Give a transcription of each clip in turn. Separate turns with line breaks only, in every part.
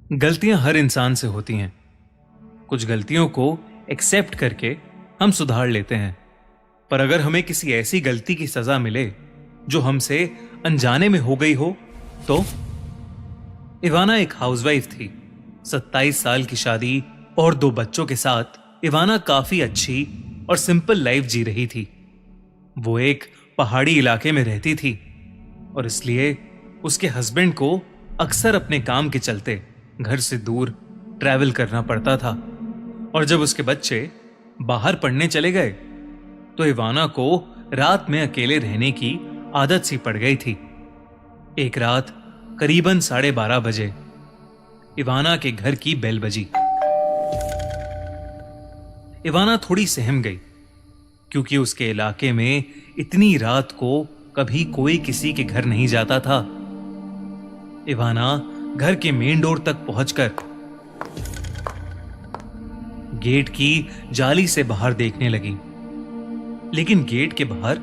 गलतियां हर इंसान से होती हैं। कुछ गलतियों को एक्सेप्ट करके हम सुधार लेते हैं, पर अगर हमें किसी ऐसी गलती की सजा मिले जो हमसे अनजाने में हो गई हो तो। इवाना एक हाउसवाइफ थी। 27 साल की शादी और 2 बच्चों के साथ इवाना काफी अच्छी और सिंपल लाइफ जी रही थी। वो एक पहाड़ी इलाके में रहती थी और इसलिए उसके हस्बैंड को अक्सर अपने काम के चलते घर से दूर ट्रैवल करना पड़ता था। और जब उसके बच्चे बाहर पढ़ने चले गए तो इवाना को रात में अकेले रहने की आदत सी पड़ गई थी। एक रात करीबन 12:30 बजे इवाना के घर की बेल बजी। इवाना थोड़ी सहम गई, क्योंकि उसके इलाके में इतनी रात को कभी कोई किसी के घर नहीं जाता था। इवाना घर के मेन डोर तक पहुंचकर गेट की जाली से बाहर देखने लगी, लेकिन गेट के बाहर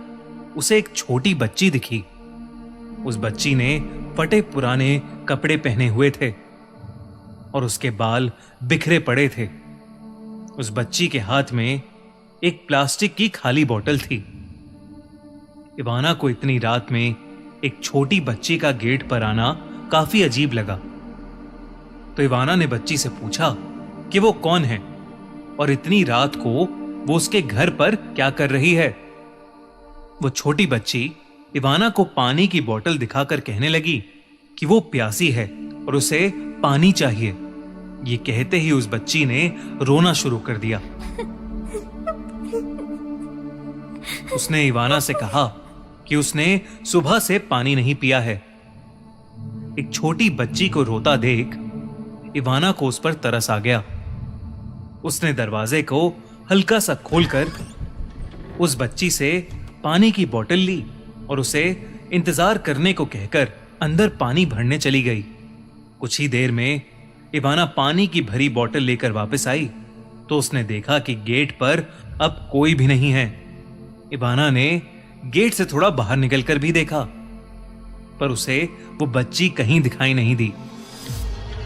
उसे एक छोटी बच्ची दिखी। उस बच्ची ने फटे पुराने कपड़े पहने हुए थे और उसके बाल बिखरे पड़े थे। उस बच्ची के हाथ में एक प्लास्टिक की खाली बोतल थी। इवाना को इतनी रात में एक छोटी बच्ची का गेट पर आना काफी अजीब लगा, तो इवाना ने बच्ची से पूछा कि वो कौन है और इतनी रात को वो उसके घर पर क्या कर रही है। वो छोटी बच्ची इवाना को पानी की बोतल दिखाकर कहने लगी कि वो प्यासी है और उसे पानी चाहिए। ये कहते ही उस बच्ची ने रोना शुरू कर दिया। उसने इवाना से कहा कि उसने सुबह से पानी नहीं पिया है। एक छोटी बच्ची को रोता देख इवाना को उस पर तरस आ गया। उसने दरवाजे को हल्का सा खोलकर उस बच्ची से पानी की बोतल ली और उसे इंतजार करने को कहकर अंदर पानी भरने चली गई। कुछ ही देर में इवाना पानी की भरी बोतल लेकर वापस आई तो उसने देखा कि गेट पर अब कोई भी नहीं है। इवाना ने गेट से थोड़ा बाहर निकलकर भी देखा, पर उसे वो बच्ची कहीं दिखाई नहीं दी।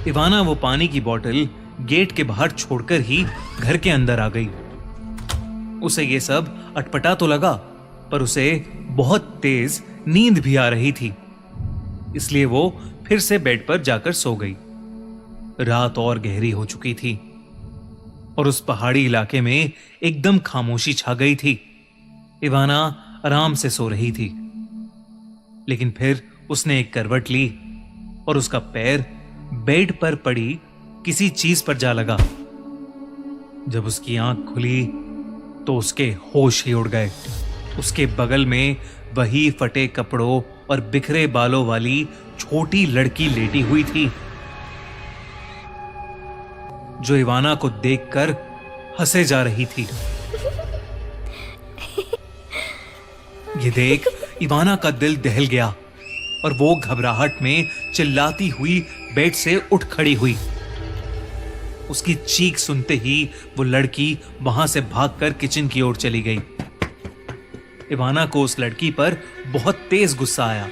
इवाना वो पानी की बोतल गेट के बाहर छोड़कर ही घर के अंदर आ गई। उसे ये सब अटपटा तो लगा, पर उसे बहुत तेज नींद भी आ रही थी, इसलिए वो फिर से बेड पर जाकर सो गई। रात और गहरी हो चुकी थी और उस पहाड़ी इलाके में एकदम खामोशी छा गई थी। इवाना आराम से सो रही थी, लेकिन फिर उसने एक करवट ली और उसका पैर बेड पर पड़ी किसी चीज पर जा लगा। जब उसकी आंख खुली तो उसके होश ही उड़ गए। उसके बगल में वही फटे कपड़ों और बिखरे बालों वाली छोटी लड़की लेटी हुई थी, जो इवाना को देखकर हंसे जा रही थी। ये देख इवाना का दिल दहल गया और वो घबराहट में चिल्लाती हुई बेड से उठ खड़ी हुई। उसकी चीख सुनते ही वो लड़की वहां से भागकर किचन की ओर चली गई। इवाना को उस लड़की पर बहुत तेज गुस्सा आया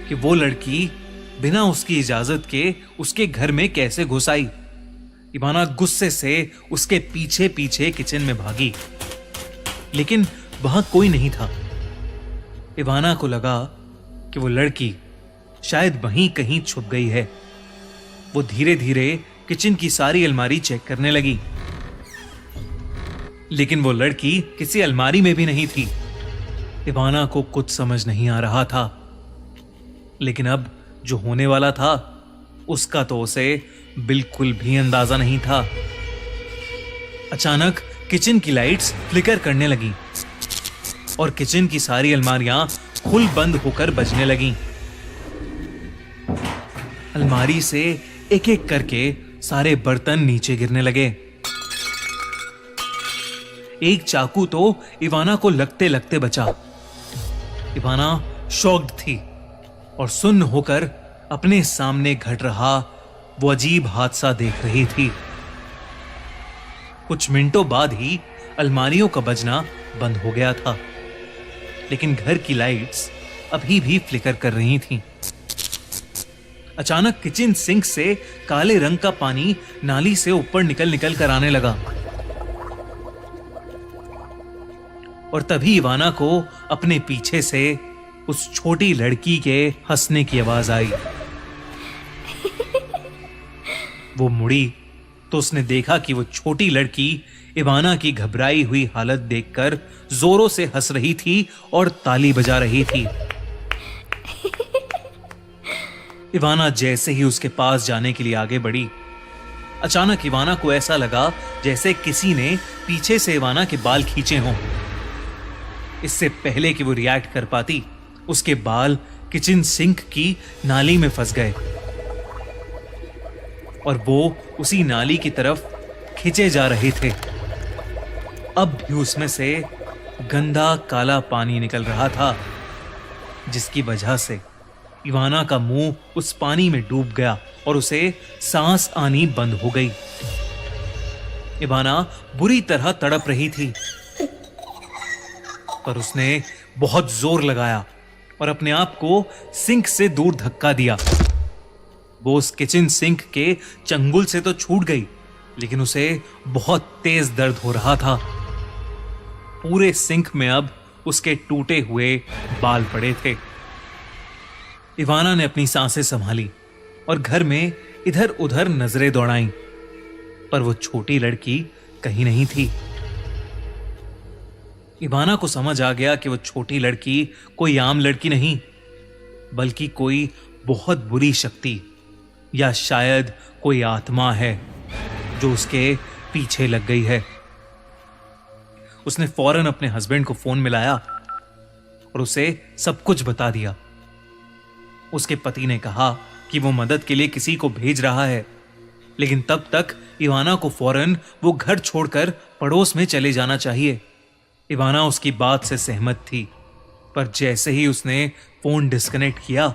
कि वो लड़की बिना उसकी इजाजत के उसके घर में कैसे घुस आई। इवाना गुस्से से उसके पीछे पीछे किचन में भागी, लेकिन वहां कोई नहीं था। इवाना को लगा कि वो लड़की शायद वहीं कहीं छुप गई है। वो धीरे धीरे किचन की सारी अलमारी चेक करने लगी, लेकिन वो लड़की किसी अलमारी में भी नहीं थी। इवाना को कुछ समझ नहीं आ रहा था, लेकिन अब जो होने वाला था उसका तो उसे बिल्कुल भी अंदाजा नहीं था। अचानक किचन की लाइट्स फ्लिकर करने लगी और किचन की सारी अलमारियां खुल बंद होकर बजने लगीं। अलमारी से एक एक करके सारे बर्तन नीचे गिरने लगे। एक चाकू तो इवाना को लगते लगते बचा। इवाना शॉक्ड थी और सुन्न होकर अपने सामने घट रहा वो अजीब हादसा देख रही थी। कुछ मिनटों बाद ही अलमारियों का बजना बंद हो गया था, लेकिन घर की लाइट्स अभी भी फ्लिकर कर रही थीं। अचानक किचन सिंक से काले रंग का पानी नाली से ऊपर निकल निकल कर आने लगा और तभी इवाना को अपने पीछे से उस छोटी लड़की के हंसने की आवाज आई। वो मुड़ी तो उसने देखा कि वो छोटी लड़की इवाना की घबराई हुई हालत देखकर जोरों से हंस रही थी और ताली बजा रही थी। इवाना जैसे ही उसके पास जाने के लिए आगे बढ़ी, अचानक इवाना को ऐसा लगा जैसे किसी ने पीछे से इवाना के बाल खींचे हों। इससे पहले कि वो रिएक्ट कर पाती, उसके बाल किचन सिंक की नाली में फंस गए और वो उसी नाली की तरफ खींचे जा रहे थे। अब भी उसमें से गंदा काला पानी निकल रहा था, जिसकी वजह से इवाना का मुंह उस पानी में डूब गया और उसे सांस आनी बंद हो गई। इवाना बुरी तरह तड़प रही थी, पर उसने बहुत जोर लगाया और अपने आप को सिंक से दूर धक्का दिया। वो उस किचन सिंक के चंगुल से तो छूट गई, लेकिन उसे बहुत तेज दर्द हो रहा था। पूरे सिंक में अब उसके टूटे हुए बाल पड़े थे। इवाना ने अपनी सांसें संभाली और घर में इधर उधर नजरें दौड़ाईं, पर वो छोटी लड़की कहीं नहीं थी। इवाना को समझ आ गया कि वो छोटी लड़की कोई आम लड़की नहीं, बल्कि कोई बहुत बुरी शक्ति या शायद कोई आत्मा है जो उसके पीछे लग गई है। उसने फौरन अपने हस्बैंड को फोन मिलाया और उसे सब कुछ बता दिया। उसके पति ने कहा कि वो मदद के लिए किसी को भेज रहा है, लेकिन तब तक इवाना को फौरन वो घर छोड़कर पड़ोस में चले जाना चाहिए। इवाना उसकी बात से सहमत थी, पर जैसे ही उसने फोन डिस्कनेक्ट किया,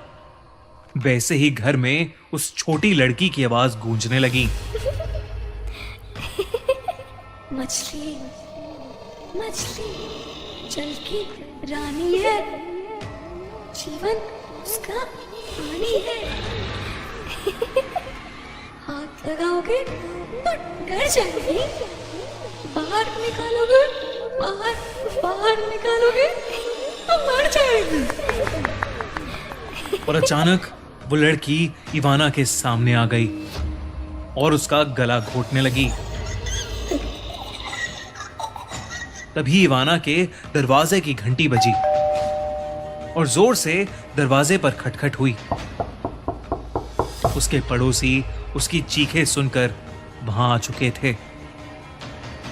वैसे ही घर में उस छोटी लड़की की आवाज गूंजने लगी।
मछली मछली जल की रानी है, जीवन उसका पानी है। हाथ लगाओगे तो डर जाएगी, बाहर निकालोगे बाहर निकालोगे तो मर जाएगी।
और अचानक वो लड़की इवाना के सामने आ गई और उसका गला घोटने लगी। तभी इवाना के दरवाजे की घंटी बजी और जोर से दरवाजे पर खटखट हुई। उसके पड़ोसी उसकी चीखें सुनकर वहां आ चुके थे,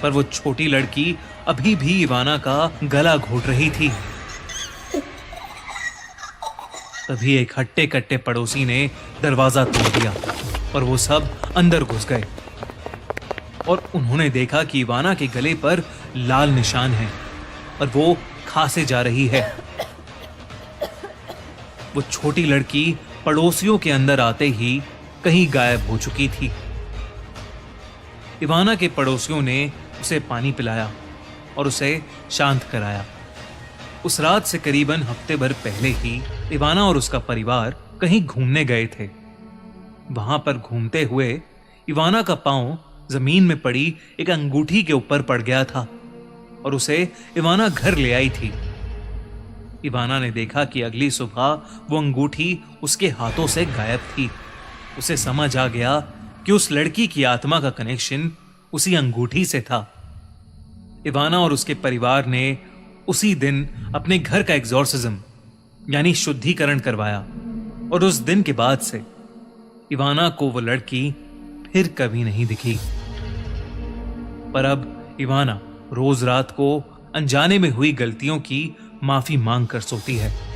पर वो छोटी लड़की अभी भी इवाना का गला घोट रही थी। तभी एक हट्टे कट्टे पड़ोसी ने दरवाजा तोड़ दिया और वो सब अंदर घुस गए और उन्होंने देखा कि इवाना के गले पर लाल निशान है और वो खांसे जा रही है। वो छोटी लड़की पड़ोसियों के अंदर आते ही कहीं गायब हो चुकी थी। इवाना के पड़ोसियों ने उसे पानी पिलाया और उसे शांत कराया। उस रात से करीबन हफ्ते भर पहले ही इवाना और उसका परिवार कहीं घूमने गए थे। वहां पर घूमते हुए इवाना का पांव जमीन में पड़ी एक अंगूठी के ऊपर पड़ गया था और उसे इवाना घर ले आई थी। इवाना ने देखा कि अगली सुबह वो अंगूठी उसके हाथों से गायब थी। उसे समझ आ गया कि उस लड़की की आत्मा का कनेक्शन उसी अंगूठी से था। इवाना और उसके परिवार ने उसी दिन अपने घर का एग्जॉर्सिज्म यानी शुद्धिकरण करवाया और उस दिन के बाद से इवाना को वो लड़की फिर कभी नहीं दिखी। पर अब इवाना रोज रात को अनजाने में हुई गलतियों की माफी मांग कर सोती है।